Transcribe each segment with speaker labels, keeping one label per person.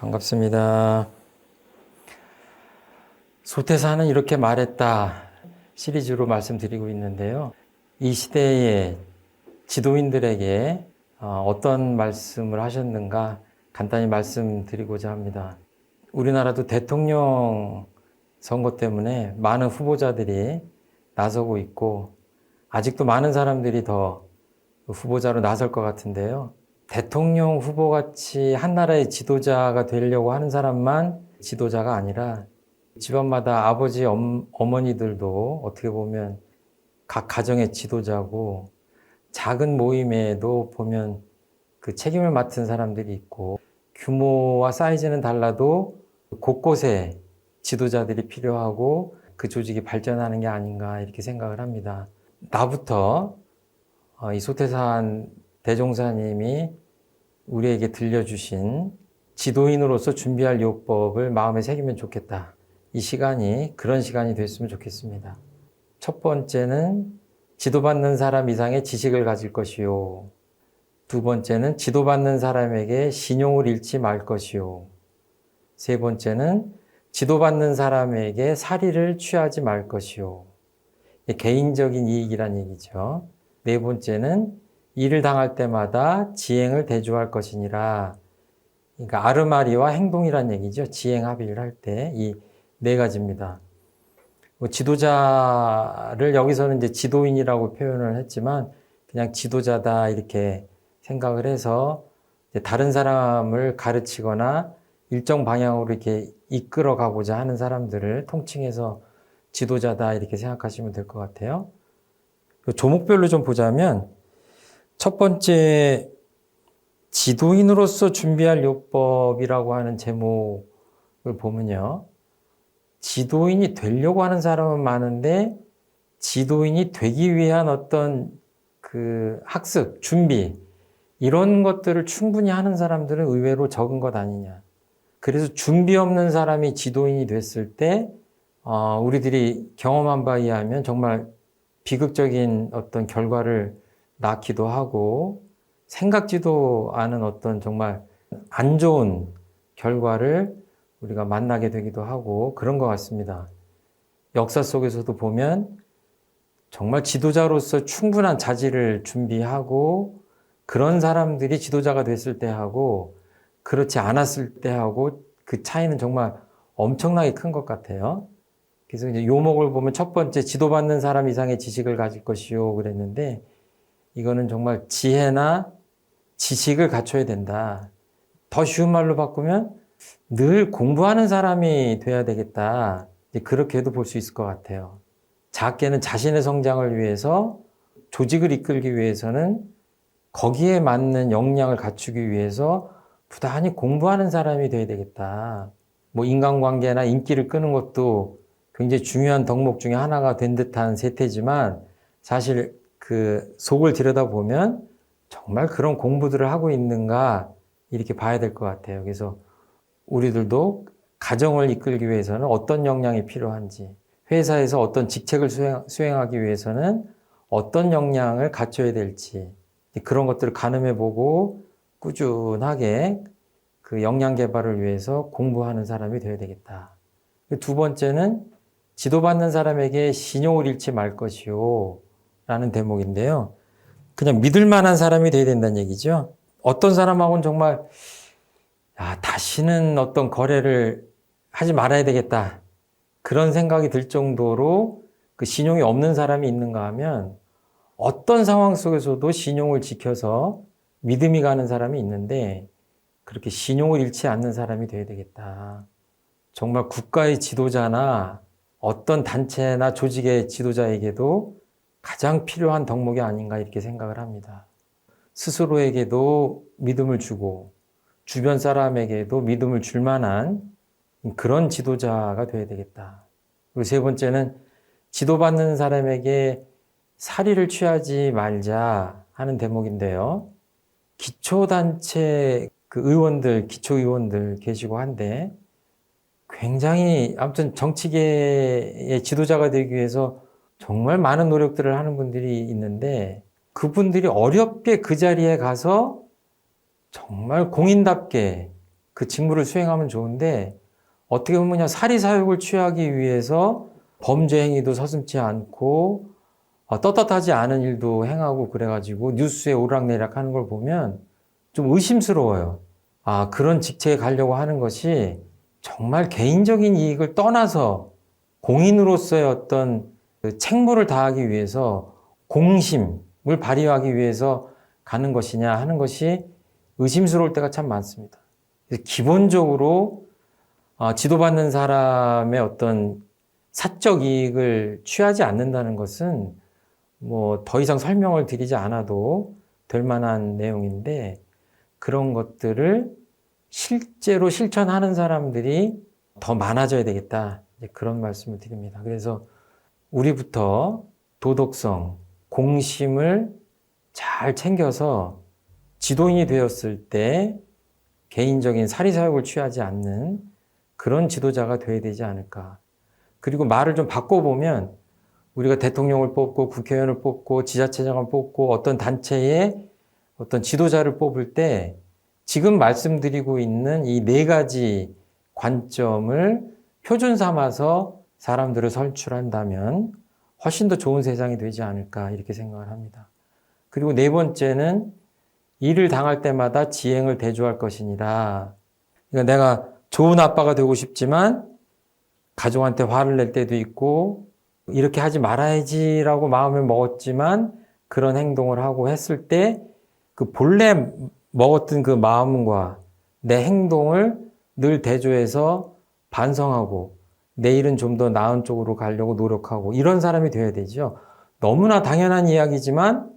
Speaker 1: 반갑습니다. 소태사는 이렇게 말했다 시리즈로 말씀드리고 있는데요. 이 시대의 지도인들에게 어떤 말씀을 하셨는가 간단히 말씀드리고자 합니다. 우리나라도 대통령 선거 때문에 많은 후보자들이 나서고 있고 아직도 많은 사람들이 더 후보자로 나설 것 같은데요. 대통령 후보같이 한 나라의 지도자가 되려고 하는 사람만 지도자가 아니라 집안마다 아버지, 어머니들도 어떻게 보면 각 가정의 지도자고 작은 모임에도 보면 그 책임을 맡은 사람들이 있고 규모와 사이즈는 달라도 곳곳에 지도자들이 필요하고 그 조직이 발전하는 게 아닌가 이렇게 생각을 합니다. 나부터 이 소태산 대종사님이 우리에게 들려주신 지도인으로서 준비할 요법을 마음에 새기면 좋겠다. 이 시간이 그런 시간이 됐으면 좋겠습니다. 첫 번째는 지도받는 사람 이상의 지식을 가질 것이요. 두 번째는 지도받는 사람에게 신용을 잃지 말 것이요. 세 번째는 지도받는 사람에게 사리를 취하지 말 것이요. 개인적인 이익이란 얘기죠. 네 번째는 일을 당할 때마다 지행을 대조할 것이니라. 그러니까 아르마리와 행동이란 얘기죠. 지행합의를 할 때 이 네 가지입니다. 지도자를 여기서는 이제 지도인이라고 표현을 했지만 그냥 지도자다 이렇게 생각을 해서 다른 사람을 가르치거나 일정 방향으로 이렇게 이끌어 가고자 하는 사람들을 통칭해서 지도자다 이렇게 생각하시면 될 것 같아요. 조목별로 좀 보자면 첫 번째 지도인으로서 준비할 요법이라고 하는 제목을 보면요. 지도인이 되려고 하는 사람은 많은데 지도인이 되기 위한 어떤 그 학습, 준비 이런 것들을 충분히 하는 사람들은 의외로 적은 것 아니냐. 그래서 준비 없는 사람이 지도인이 됐을 때 우리들이 경험한 바에 의하면 정말 비극적인 어떤 결과를 낳기도 하고 생각지도 않은 어떤 정말 안 좋은 결과를 우리가 만나게 되기도 하고 그런 것 같습니다. 역사 속에서도 보면 정말 지도자로서 충분한 자질을 준비하고 그런 사람들이 지도자가 됐을 때 하고 그렇지 않았을 때 하고 그 차이는 정말 엄청나게 큰 것 같아요. 그래서 이제 요목을 보면 첫 번째 지도받는 사람 이상의 지식을 가질 것이요 그랬는데 이거는 정말 지혜나 지식을 갖춰야 된다. 더 쉬운 말로 바꾸면 늘 공부하는 사람이 돼야 되겠다. 그렇게도 볼 수 있을 것 같아요. 작게는 자신의 성장을 위해서 조직을 이끌기 위해서는 거기에 맞는 역량을 갖추기 위해서 부단히 공부하는 사람이 돼야 되겠다. 뭐 인간관계나 인기를 끄는 것도 굉장히 중요한 덕목 중에 하나가 된 듯한 세태지만 사실 그 속을 들여다보면 정말 그런 공부들을 하고 있는가 이렇게 봐야 될 것 같아요. 그래서 우리들도 가정을 이끌기 위해서는 어떤 역량이 필요한지, 회사에서 어떤 직책을 수행하기 위해서는 어떤 역량을 갖춰야 될지 그런 것들을 가늠해보고 꾸준하게 그 역량 개발을 위해서 공부하는 사람이 되어야 되겠다. 두 번째는 지도받는 사람에게 신용을 잃지 말 것이요 라는 대목인데요. 그냥 믿을 만한 사람이 되어야 된다는 얘기죠. 어떤 사람하고는 정말 다시는 어떤 거래를 하지 말아야 되겠다. 그런 생각이 들 정도로 그 신용이 없는 사람이 있는가 하면 어떤 상황 속에서도 신용을 지켜서 믿음이 가는 사람이 있는데 그렇게 신용을 잃지 않는 사람이 되어야 되겠다. 정말 국가의 지도자나 어떤 단체나 조직의 지도자에게도 가장 필요한 덕목이 아닌가 이렇게 생각을 합니다. 스스로에게도 믿음을 주고 주변 사람에게도 믿음을 줄 만한 그런 지도자가 되어야 되겠다. 그리고 세 번째는 지도받는 사람에게 사리를 취하지 말자 하는 대목인데요. 기초단체 그 의원들, 기초의원들 계시고 한데 굉장히 아무튼 정치계의 지도자가 되기 위해서 정말 많은 노력들을 하는 분들이 있는데 그분들이 어렵게 그 자리에 가서 정말 공인답게 그 직무를 수행하면 좋은데 어떻게 보면 그냥 사리사욕을 취하기 위해서 범죄 행위도 서슴지 않고 떳떳하지 않은 일도 행하고 그래가지고 뉴스에 오르락내리락 하는 걸 보면 좀 의심스러워요. 아, 그런 직책에 가려고 하는 것이 정말 개인적인 이익을 떠나서 공인으로서의 어떤 그 책무를 다하기 위해서 공심을 발휘하기 위해서 가는 것이냐 하는 것이 의심스러울 때가 참 많습니다. 기본적으로 지도받는 사람의 어떤 사적 이익을 취하지 않는다는 것은 뭐 더 이상 설명을 드리지 않아도 될 만한 내용인데 그런 것들을 실제로 실천하는 사람들이 더 많아져야 되겠다. 그런 말씀을 드립니다. 그래서 우리부터 도덕성, 공심을 잘 챙겨서 지도인이 되었을 때 개인적인 사리사욕을 취하지 않는 그런 지도자가 되어야 되지 않을까. 그리고 말을 좀 바꿔보면 우리가 대통령을 뽑고 국회의원을 뽑고 지자체장을 뽑고 어떤 단체의 어떤 지도자를 뽑을 때 지금 말씀드리고 있는 이 네 가지 관점을 표준 삼아서 사람들을 선출한다면 훨씬 더 좋은 세상이 되지 않을까 이렇게 생각을 합니다. 그리고 네 번째는 일을 당할 때마다 지행을 대조할 것이니라. 그러니까 내가 좋은 아빠가 되고 싶지만 가족한테 화를 낼 때도 있고 이렇게 하지 말아야지라고 마음을 먹었지만 그런 행동을 하고 했을 때 그 본래 먹었던 그 마음과 내 행동을 늘 대조해서 반성하고 내일은 좀 더 나은 쪽으로 가려고 노력하고 이런 사람이 되어야 되죠. 너무나 당연한 이야기지만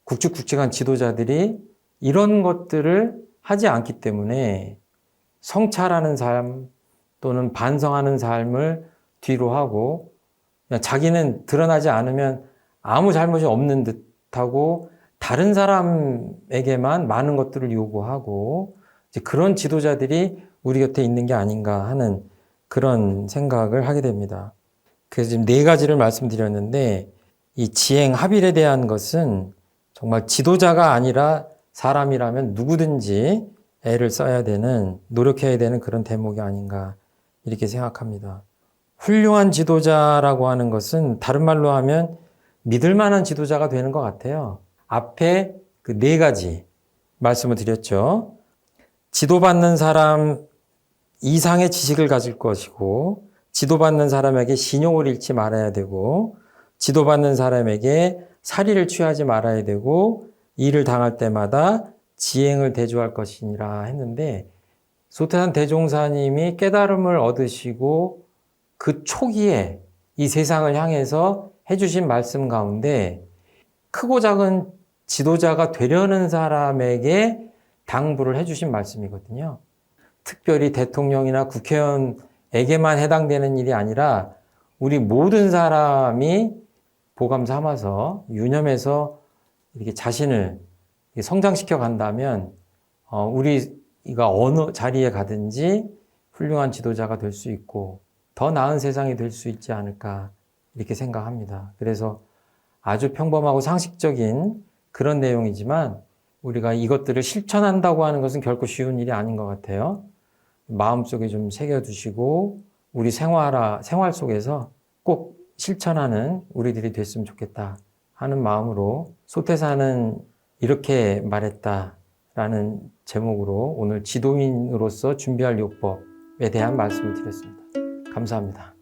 Speaker 1: 굵직굵직한 지도자들이 이런 것들을 하지 않기 때문에 성찰하는 삶 또는 반성하는 삶을 뒤로 하고 그냥 자기는 드러나지 않으면 아무 잘못이 없는 듯하고 다른 사람에게만 많은 것들을 요구하고 이제 그런 지도자들이 우리 곁에 있는 게 아닌가 하는 그런 생각을 하게 됩니다. 그래서 지금 네 가지를 말씀드렸는데 이 지행 합일에 대한 것은 정말 지도자가 아니라 사람이라면 누구든지 애를 써야 되는, 노력해야 되는 그런 대목이 아닌가 이렇게 생각합니다. 훌륭한 지도자라고 하는 것은 다른 말로 하면 믿을 만한 지도자가 되는 것 같아요. 앞에 그 네 가지 말씀을 드렸죠. 지도받는 사람 이상의 지식을 가질 것이고 지도받는 사람에게 신용을 잃지 말아야 되고 지도받는 사람에게 사리를 취하지 말아야 되고 일을 당할 때마다 지행을 대조할 것이니라 했는데 소태산 대종사님이 깨달음을 얻으시고 그 초기에 이 세상을 향해서 해주신 말씀 가운데 크고 작은 지도자가 되려는 사람에게 당부를 해주신 말씀이거든요. 특별히 대통령이나 국회의원에게만 해당되는 일이 아니라 우리 모든 사람이 보감 삼아서 유념해서 이렇게 자신을 성장시켜 간다면 우리가 어느 자리에 가든지 훌륭한 지도자가 될 수 있고 더 나은 세상이 될 수 있지 않을까 이렇게 생각합니다. 그래서 아주 평범하고 상식적인 그런 내용이지만 우리가 이것들을 실천한다고 하는 것은 결코 쉬운 일이 아닌 것 같아요. 마음속에 좀 새겨두시고 우리 생활 속에서 꼭 실천하는 우리들이 됐으면 좋겠다 하는 마음으로 소태사는 이렇게 말했다라는 제목으로 오늘 지도인으로서 준비할 요법에 대한 말씀을 드렸습니다. 감사합니다.